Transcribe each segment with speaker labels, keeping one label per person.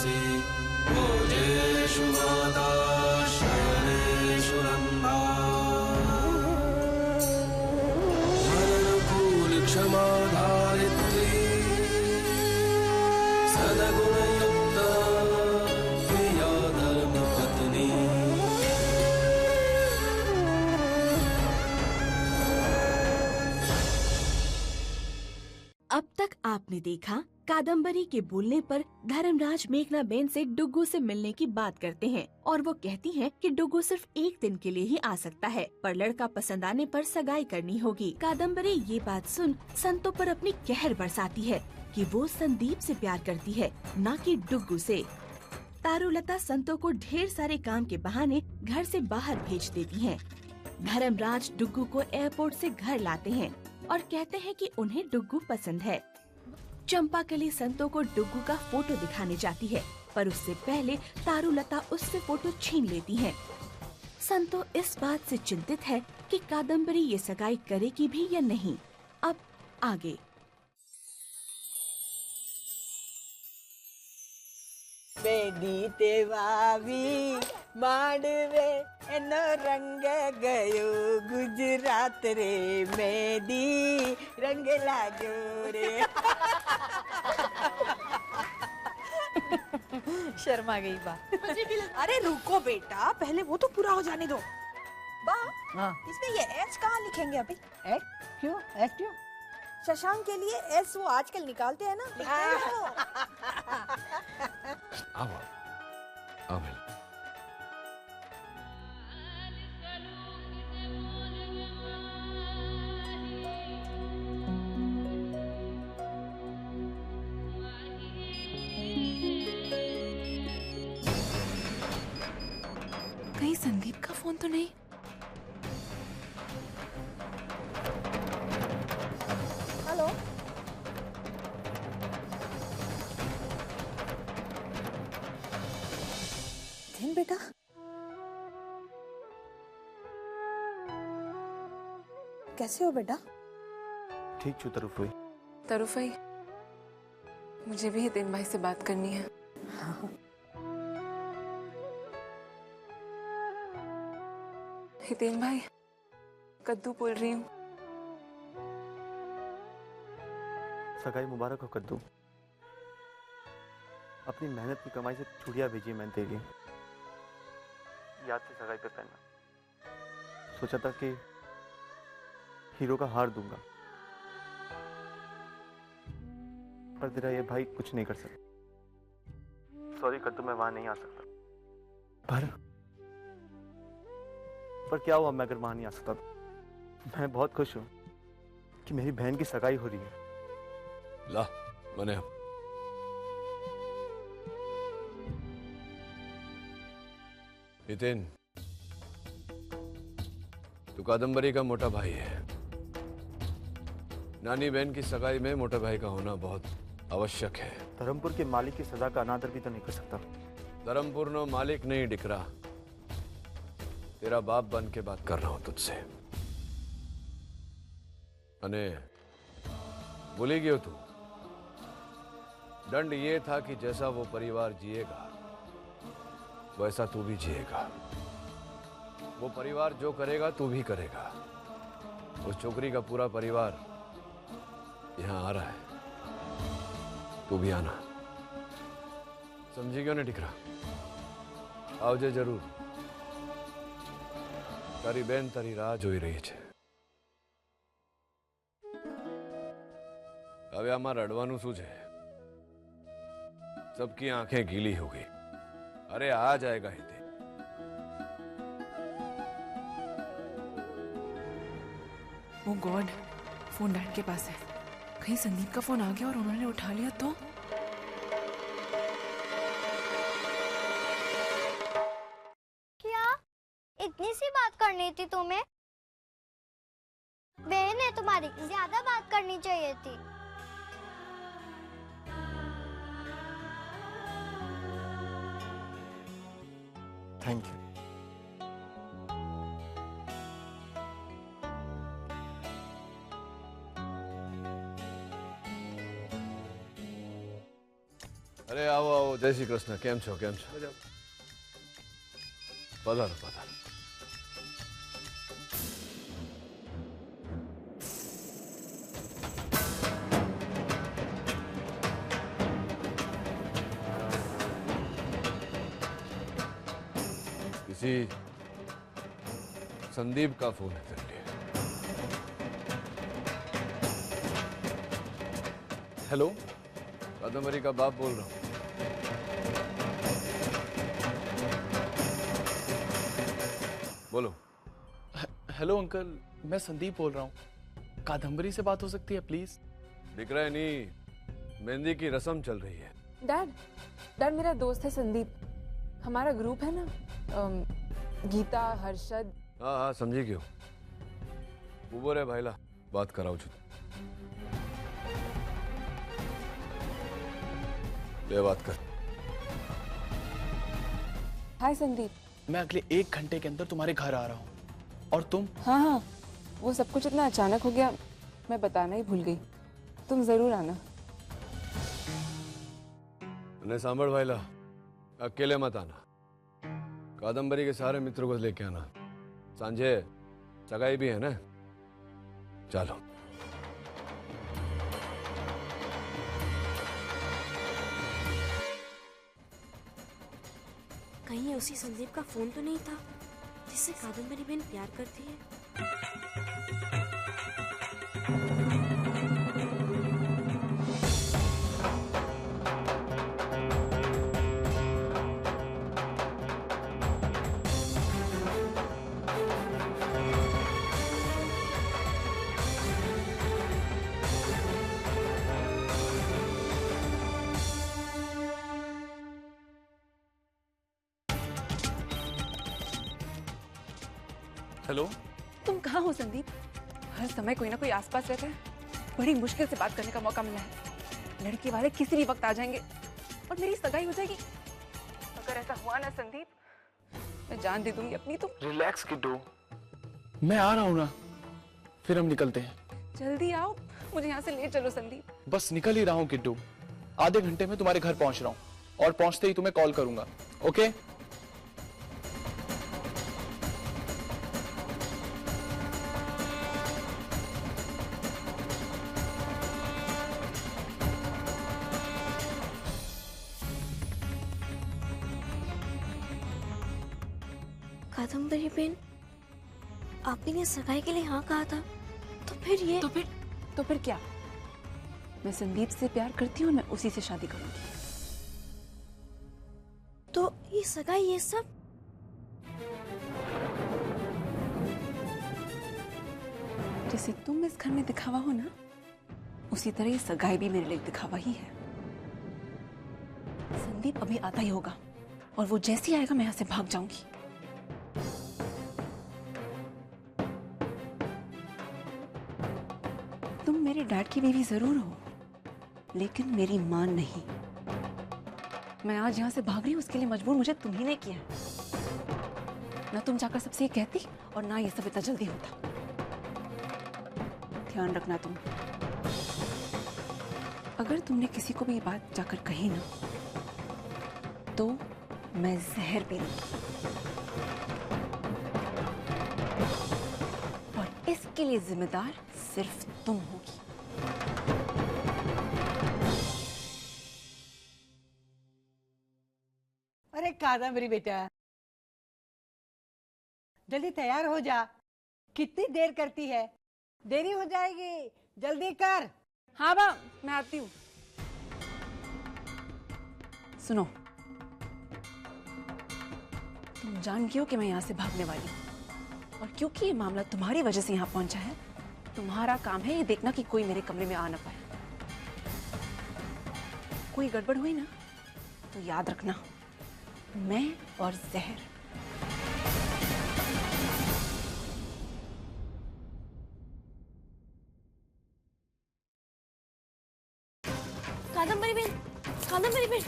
Speaker 1: तुलसी भोजेषु माता शयनेषु रम्भा वरदकूल क्षमा धारित्री सदगुणयुक्ता प्रिया धर्मपत्नी।
Speaker 2: अब तक आपने देखा कादम्बरी के बोलने पर धर्मराज मेघनाबेन से डुग्गू से मिलने की बात करते हैं और वो कहती हैं कि डुग्गू सिर्फ एक दिन के लिए ही आ सकता है, पर लड़का पसंद आने पर सगाई करनी होगी। कादम्बरी ये बात सुन संतो पर अपनी कहर बरसाती है कि वो संदीप से प्यार करती है, न कि डुग्गू से। तारुलता संतो को ढेर सारे काम के बहाने घर से बाहर भेज देती हैं। धर्मराज डुग्गू को एयरपोर्ट से घर लाते हैं और कहते हैं कि उन्हें डुग्गू पसंद है। चंपाकली संतो को डुग्गू का फोटो दिखाने जाती है, पर उससे पहले तारुलता उससे फोटो छीन लेती हैं। संतो इस बात से चिंतित है कि कादम्बरी ये सगाई करेगी भी या नहीं। अब आगे।
Speaker 3: बेडी तेवावी माडवे एनो रंग गयो गुजरात रे मेदी रंग लागो रे।
Speaker 4: शर्मा गई बा।
Speaker 5: अरे रुको बेटा, पहले वो तो पूरा हो जाने दो। बा,
Speaker 3: हाँ।
Speaker 5: इसमें ये एच कहाँ लिखेंगे अभी?
Speaker 3: एच क्यों? एच क्यों?
Speaker 5: शशांक के लिए एस वो आजकल निकालते हैं ना, लिखते हैं वो।
Speaker 1: आओ आओ मिल।
Speaker 4: कहीं संदीप का फोन तो नहीं?
Speaker 5: हेलो, दिन बेटा, कैसे हो बेटा?
Speaker 6: ठीक छू तरुफ हुई।
Speaker 4: तरुफई, मुझे भी हितेन भाई से बात करनी है।
Speaker 5: हाँ।
Speaker 4: हितेन भाई, कद्दू बोल रही हूँ।
Speaker 6: सगाई मुबारक हो कद्दू। अपनी मेहनत की कमाई से चूड़ियां भेजी मैंने तेरे लिए, याद से सगाई पे पहनना। सोचा था कि हीरो का हार दूंगा, पर तेरा ये भाई कुछ नहीं कर सकता। सॉरी कद्दू, मैं वहां नहीं आ सकता। पर क्या हुआ मैं अगर वहां नहीं आ सकता तो? मैं बहुत खुश हूं कि मेरी बहन की सगाई हो रही है।
Speaker 1: ला मने हितेन, तू कादम्बरी का मोटा भाई है। नानी बहन की सगाई में मोटा भाई का होना बहुत आवश्यक है।
Speaker 6: धर्मपुर के मालिक की सजा का अनादर भी तो नहीं कर सकता।
Speaker 1: धर्मपुर नो मालिक नहीं दिख रहा, तेरा बाप बन के बात कर रहा हूं तुझसे। अने भूली गयो तू, दंड ये था कि जैसा वो परिवार जिएगा वैसा तू भी जिएगा। वो परिवार जो करेगा तू भी करेगा। उस छोकरी का पूरा परिवार यहां आ रहा है, तू भी आना। समझी क्यों नहीं दिख रहा? आवजे जरूर। तारी बेन तारी राह જોઈ રહી છે। હવે આમાં રડવાનું શું છે? सबकी आंखें गीली हो गई। अरे आ जाएगा हिते।
Speaker 4: ओ गॉड, फोन डैड के पास है। कहीं संदीप का फोन आ गया और उन्होंने उठा लिया तो?
Speaker 7: क्या इतनी सी बात करनी थी तुम्हें? बहन है तुम्हारी, ज्यादा बात करनी चाहिए थी।
Speaker 6: Thank you.
Speaker 1: अरे आओ आओ, जय श्री कृष्ण। केम छो केम छो? पधारो पधारो। किसी संदीप का फोन है तेरे लिए।
Speaker 8: हेलो,
Speaker 1: कादम्बरी का बाप बोल रहा हूँ। बोलो।
Speaker 8: हेलो अंकल, मैं संदीप बोल रहा हूँ। कादम्बरी से बात हो सकती है प्लीज?
Speaker 1: दिख रहा है नहीं, मेहंदी की रस्म चल रही है।
Speaker 4: डैड मेरा दोस्त है संदीप। हमारा ग्रुप है ना, गीता, हर्षद।
Speaker 1: हाँ हाँ, समझी क्यों। ऊबर है भाईला, बात कराओ छो। ले बात कर।
Speaker 4: हाय संदीप।
Speaker 8: मैं अगले 1 घंटे के अंदर तुम्हारे घर आ रहा हूँ। और तुम?
Speaker 4: हाँ, वो सब कुछ इतना अचानक हो गया, मैं बताना ही भूल गई। तुम जरूर आना।
Speaker 1: ने सांभळ भाईला, अकेले मत आना। कादम्बरी के सारे मित्रों को लेके आना। सांझे सगाई भी है ना। चलो।
Speaker 9: कहीं ये उसी संदीप का फोन तो नहीं था जिससे कादम्बरी बहन प्यार करती है?
Speaker 8: हेलो,
Speaker 4: तुम कहाँ हो संदीप? हर समय कोई ना कोई आसपास रहता है। बड़ी मुश्किल से बात करने का मौका मिला है। लड़के वाले किसी भी वक्त आ जाएंगे और मेरी सगाई हो जाएगी। अगर ऐसा हुआ ना संदीप, मैं जान दे दूंगी अपनी। तुम
Speaker 8: रिलैक्स किड्डू, मैं आ रहा हूँ ना, फिर हम निकलते हैं।
Speaker 4: जल्दी आओ, मुझे यहाँ से ले चलो संदीप।
Speaker 8: बस निकल ही रहा हूँ किड्डू। आधे घंटे में तुम्हारे घर पहुंच रहा हूँ और पहुंचते ही तुम्हें कॉल करूंगा। ओके?
Speaker 9: कादम्बरी बहन, आप ही ने सगाई के लिए हाँ कहा था, तो फिर ये
Speaker 4: तो फिर क्या? मैं संदीप से प्यार करती हूँ, मैं उसी से शादी करूंगी।
Speaker 9: तो ये सगाई, ये सब
Speaker 4: जैसे तुम इस घर में दिखावा हो ना, उसी तरह ये सगाई भी मेरे लिए दिखावा ही है। संदीप अभी आता ही होगा और वो जैसे ही आएगा मैं यहाँ से भाग जाऊंगी। तुम मेरे डैड की बीवी जरूर हो, लेकिन मेरी मां नहीं। मैं आज यहाँ से भाग रही हूँ, उसके लिए मजबूर मुझे तुम ही ने किया है। ना तुम जाकर सबसे ये कहती और ना ये सब इतना जल्दी होता। ध्यान रखना तुम, अगर तुमने किसी को भी ये बात जाकर कही ना, तो मैं जहर पी लूंगी और इसके लिए जिम्मेदार सिर्फ तुम होगी।
Speaker 3: अरे कादम्बरी बेटा, जल्दी तैयार हो जा। कितनी देर करती है? देरी हो जाएगी, जल्दी कर।
Speaker 4: हाँ बा, मैं आती हूँ। सुनो, तुम जानती हो कि मैं यहाँ से भागने वाली हूँ, और क्योंकि ये मामला तुम्हारी वजह से यहाँ पहुंचा है, तुम्हारा काम है ये देखना कि कोई मेरे कमरे में आ ना पाए। कोई गड़बड़ हुई ना, तो याद रखना, मैं और जहर।
Speaker 9: कादम्बरी बहन, कादम्बरी बहन,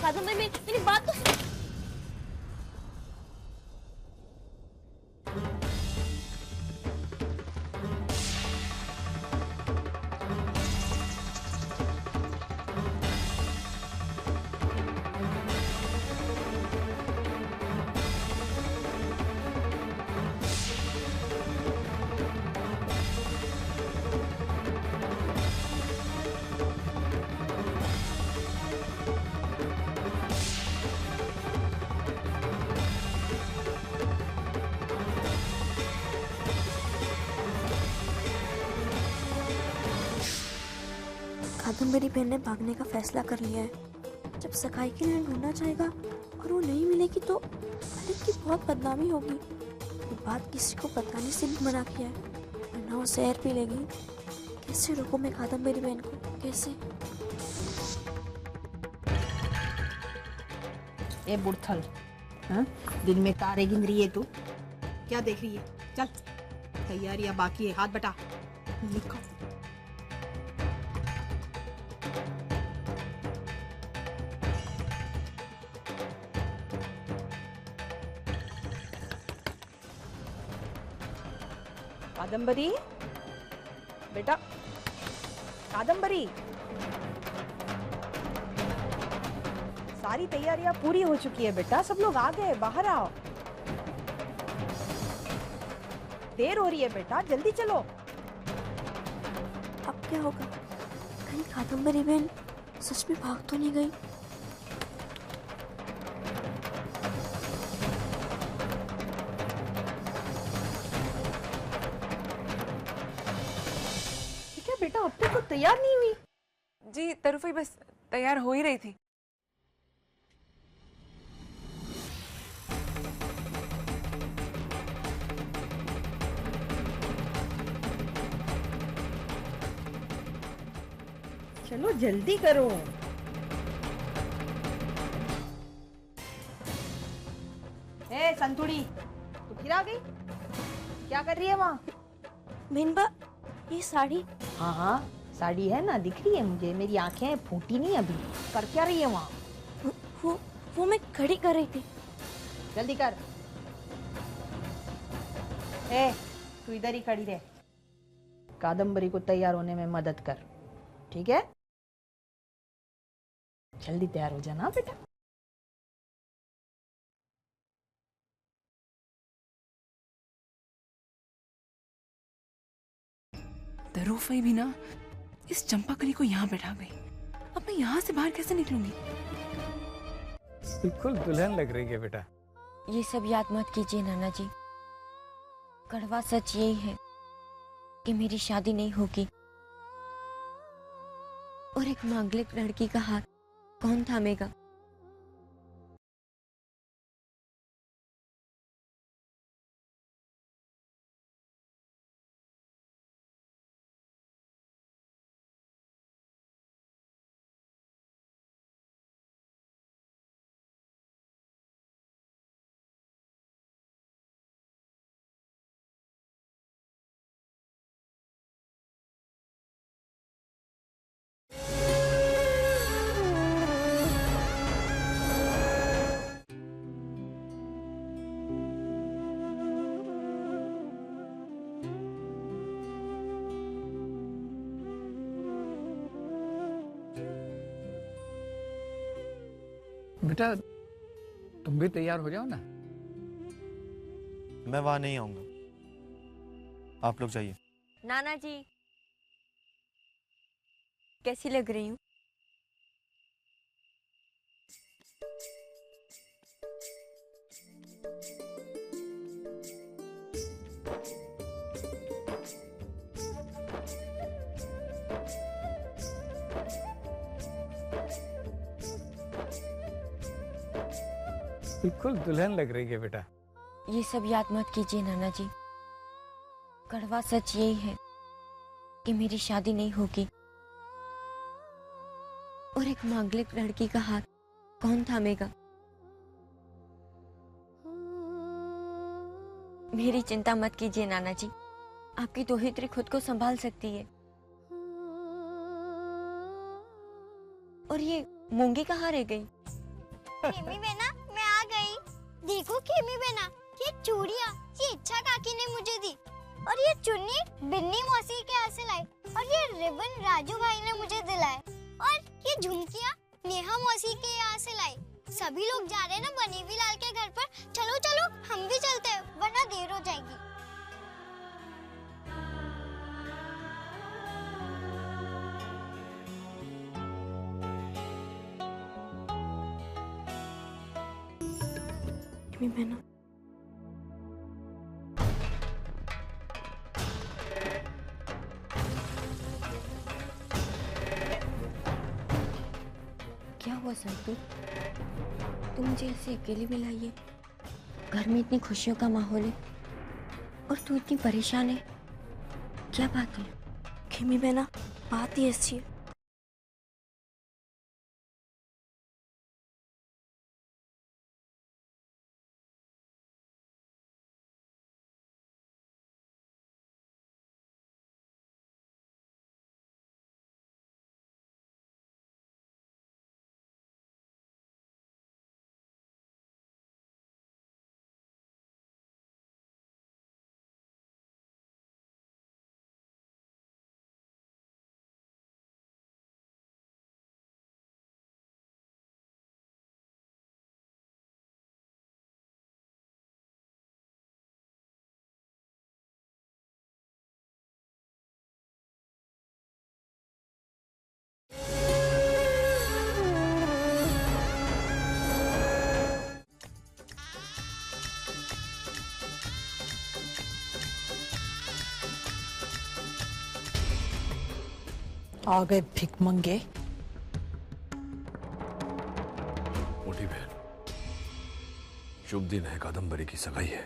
Speaker 9: कादम्बरी बहन, मेरी बात तो सुनो। कादम्बरी बहन ने भागने का फैसला कर लिया है। जब सगाई के लिए ढूंढना चाहेगा और वो नहीं मिलेगी तो मलिक की बहुत बदनामी होगी। ये बात किसी को बताने से भी मना किया है, वरना वो जहर पी लेगी। कैसे रोकूं मैं कादम्बरी बहन को, कैसे?
Speaker 3: ए बुढ़थल, हाँ? दिन में तारे गिन रही है तू?
Speaker 5: क्या देख रही है? चल, तैयारियां बाकी है, हाथ बटा। लिखो। कादम्बरी, बेटा, कादम्बरी, सारी तैयारियां पूरी हो चुकी है बेटा, सब लोग आ गए, बाहर आओ। देर हो रही है बेटा, जल्दी चलो।
Speaker 9: अब क्या होगा? कहीं कादम्बरी बहन सच में भाग तो नहीं गई?
Speaker 3: क्या बेटा, अब तक तो तैयार नहीं हुई?
Speaker 4: जी तरुफई बस तैयार हो ही रही थी।
Speaker 3: चलो जल्दी करो। ए संतुड़ी, तू फिर आ गई? क्या कर रही है वहाँ?
Speaker 9: मीनबा, ये साड़ी।
Speaker 3: हाँ हाँ, साड़ी है ना, दिख रही है मुझे, मेरी आंखें फूटी नहीं अभी। कर क्या रही है वहाँ?
Speaker 9: वो मैं खड़ी कर रही थी।
Speaker 3: जल्दी कर। ए, तू इधर ही खड़ी रह, कादम्बरी को तैयार होने में मदद कर, ठीक है? जल्दी तैयार हो जाना बेटा।
Speaker 4: तरुफई भी ना इस चंपाकली को यहाँ बैठा गई। अब मैं यहाँ से बाहर कैसे निकलूंगी?
Speaker 10: बिल्कुल दुल्हन लग रही है बेटा।
Speaker 11: ये सब याद मत कीजिए नाना जी। कड़वा सच यही है कि मेरी शादी नहीं होगी और एक मांगलिक लड़की का हाथ कौन थामेगा?
Speaker 10: बेटा तुम भी तैयार हो जाओ ना।
Speaker 6: मैं वहां नहीं आऊंगा, आप लोग जाइए।
Speaker 11: नाना जी कैसी लग रही हूँ?
Speaker 10: बिल्कुल दुल्हन लग रही है बेटा।
Speaker 11: ये सब याद मत कीजिए नाना जी। कड़वा सच यही है कि मेरी शादी नहीं होगी और एक मांगलिक लड़की का हाथ कौन थामेगा? मेरी चिंता मत कीजिए नाना जी, आपकी दोहित्री खुद को संभाल सकती है। और ये मूंगी कहाँ रह गई?
Speaker 7: खेमी बेना, मैं आ गई। देखो खेमी बेना, ये चूड़ियाँ ये इच्छा काकी ने मुझे दी, और ये चुन्नी बिन्नी मौसी के यहाँ से लाई, और ये रिबन राजू भाई ने मुझे दिलाए, और ये झुमकियाँ नेहा मौसी के यहाँ से लाई। सभी लोग जा रहे हैं ना बनीवी लाल के घर पर। चलो चलो हम भी चलते हैं, वरना देर हो जाएगी।
Speaker 9: मैना
Speaker 11: क्या हुआ संतू? तुम मुझे ऐसे अकेले में लाइए। घर में इतनी खुशियों का माहौल है और तू इतनी परेशान है, क्या बात है?
Speaker 9: खेमी बहना, बात ही ऐसी है।
Speaker 5: आ गए भिखमंगे।
Speaker 1: मोटी बहन, शुभ दिन है, कादम्बरी की सगाई है।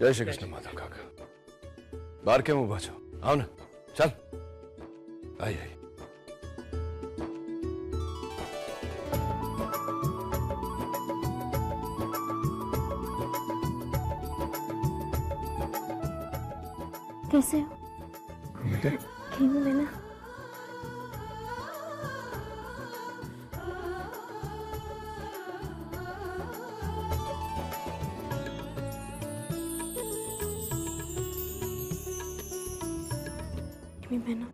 Speaker 1: जय श्री कृष्ण माता काका। बाहर क्यों मुंह बाझो? आओ ना, चल। आई आई।
Speaker 9: कैसे हो? खेमी बहना, खेमी बहना,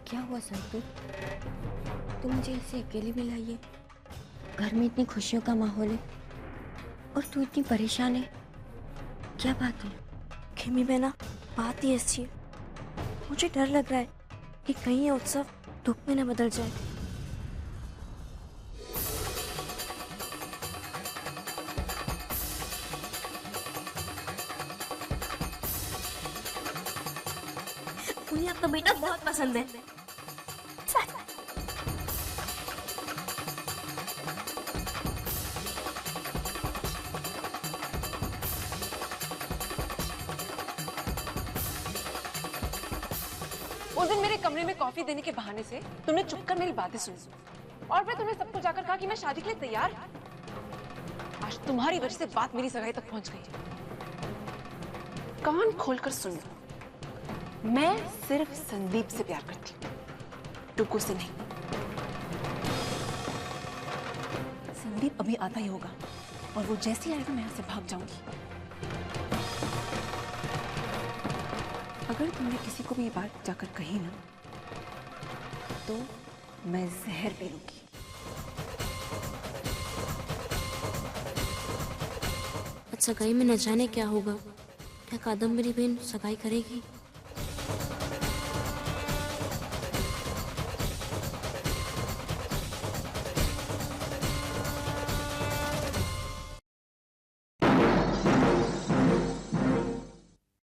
Speaker 11: क्या हुआ संतू? तुम मुझे ऐसे अकेले में लाइए। घर में इतनी खुशियों का माहौल है और तू इतनी परेशान है, क्या बात है?
Speaker 9: खेमी बहना, बात ही ऐसी है। मुझे डर लग रहा है कि कहीं ये उत्सव दुख में न बदल जाए। मुझे आपका बेटा बहुत पसंद है।
Speaker 4: उस दिन मेरे कमरे में कॉफी देने के बहाने से तुमने चुपकर मेरी बातें सुनी और फिर तुमने सबको जाकर कहा कि मैं शादी के लिए तैयार हूं। आज तुम्हारी वजह से बात मेरी सगाई तक पहुंच गई। कान खोलकर सुन लो, मैं सिर्फ संदीप से प्यार करती हूँ, टुकू से नहीं। संदीप अभी आता ही होगा और वो जैसे ही आएगा मैं यहाँ से भाग जाऊंगी। अगर तुमने किसी को भी ये बात जाकर कही ना तो मैं जहर पी लूंगी।
Speaker 9: आज सगाई में न जाने क्या होगा। क्या कादम्बरी बहन सगाई करेगी?